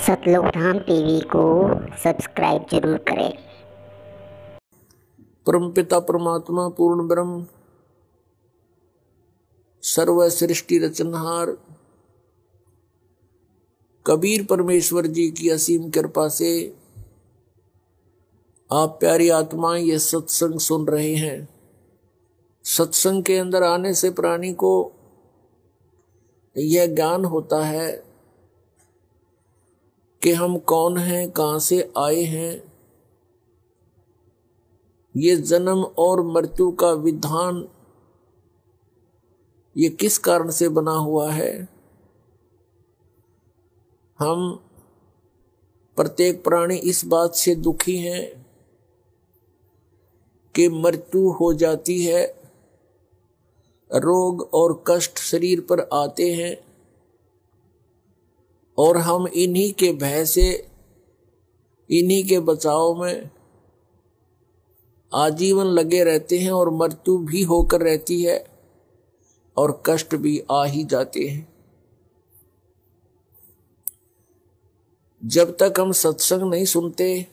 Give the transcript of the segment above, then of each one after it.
सतलोक धाम TV को subscribe जरूर करें। परमपिता परमात्मा पूर्ण ब्रह्म सर्व सृष्टि रचनहार कबीर परमेश्वर जी की असीम कृपा से आप प्यारी आत्माएं ये सत्संग सुन रहे हैं। सत्संग के अंदर आने से प्राणी को यह ज्ञान होता है कि हम कौन हैं, कहां से आए हैं, ये जन्म और मृत्यु का विधान ये किस कारण से बना हुआ है। हम प्रत्येक प्राणी इस बात से दुखी हैं कि मृत्यु हो जाती है, रोग और कष्ट शरीर पर आते हैं और हम इन्हीं के भय से, इन्हीं के बचाव में आजीवन लगे रहते हैं और मृत्यु भी होकर रहती है और कष्ट भी आ ही जाते हैं। जब तक हम सत्संग नहीं सुनते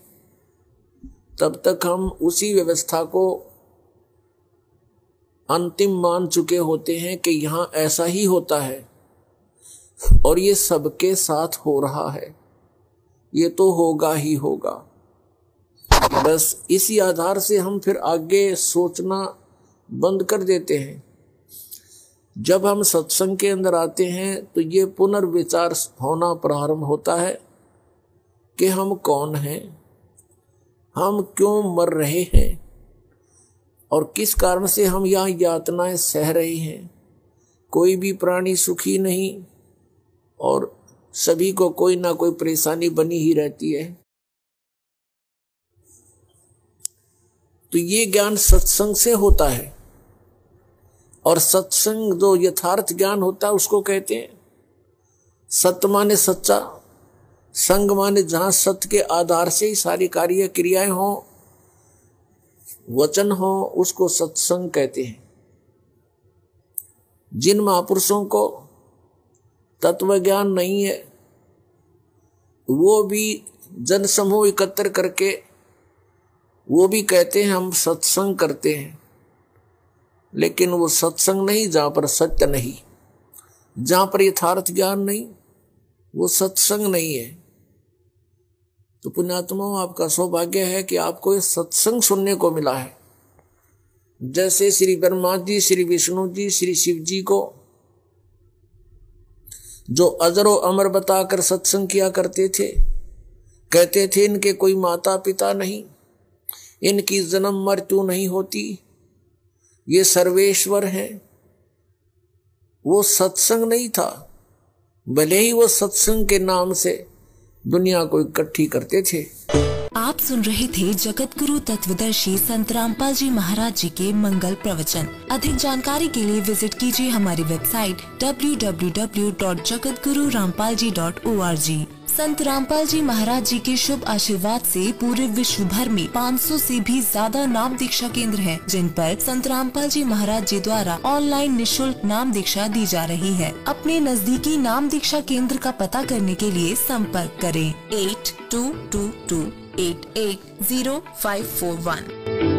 तब तक हम उसी व्यवस्था को अंतिम मान चुके होते हैं कि यहां ऐसा ही होता है और ये सबके साथ हो रहा है, ये तो होगा ही होगा। बस इसी आधार से हम फिर आगे सोचना बंद कर देते हैं। जब हम सत्संग के अंदर आते हैं तो ये पुनर्विचार होना प्रारंभ होता है कि हम कौन हैं, हम क्यों मर रहे हैं और किस कारण से हम यहाँ यातनाएं सह रहे हैं। कोई भी प्राणी सुखी नहीं और सभी को कोई ना कोई परेशानी बनी ही रहती है। तो ये ज्ञान सत्संग से होता है और सत्संग जो यथार्थ ज्ञान होता है उसको कहते हैं सत्य माने सच्चा, संग माने जहां सत्य के आधार से ही सारी कार्य क्रियाएं हो, वचन हो, उसको सत्संग कहते हैं। जिन महापुरुषों को तत्व ज्ञान नहीं है वो भी जन समूह एकत्र करके वो भी कहते हैं हम सत्संग करते हैं, लेकिन वो सत्संग नहीं जहां पर सत्य नहीं, जहां पर यथार्थ ज्ञान नहीं, वो सत्संग नहीं है। तो पुण्यात्माओं, आपका सौभाग्य है कि आपको ये सत्संग सुनने को मिला है। जैसे श्री ब्रह्मा जी, श्री विष्णु जी, श्री शिव जी को जो अजरो अमर बताकर सत्संग किया करते थे, कहते थे इनके कोई माता पिता नहीं, इनकी जन्म मृत्यु नहीं होती, ये सर्वेश्वर हैं। वो सत्संग नहीं था, भले ही वो सत्संग के नाम से दुनिया को इकट्ठी करते थे। आप सुन रहे थे जगत गुरु तत्वदर्शी संत रामपाल जी महाराज जी के मंगल प्रवचन। अधिक जानकारी के लिए विजिट कीजिए हमारी वेबसाइट www.jagatgururampalji.org। संत रामपाल जी महाराज जी के शुभ आशीर्वाद से पूरे विश्व भर में 500 से भी ज्यादा नाम दीक्षा केंद्र हैं, जिन पर संत रामपाल जी महाराज जी द्वारा ऑनलाइन निशुल्क नाम दीक्षा दी जा रही है। अपने नजदीकी नाम दीक्षा केंद्र का पता करने के लिए संपर्क करें 8222880541।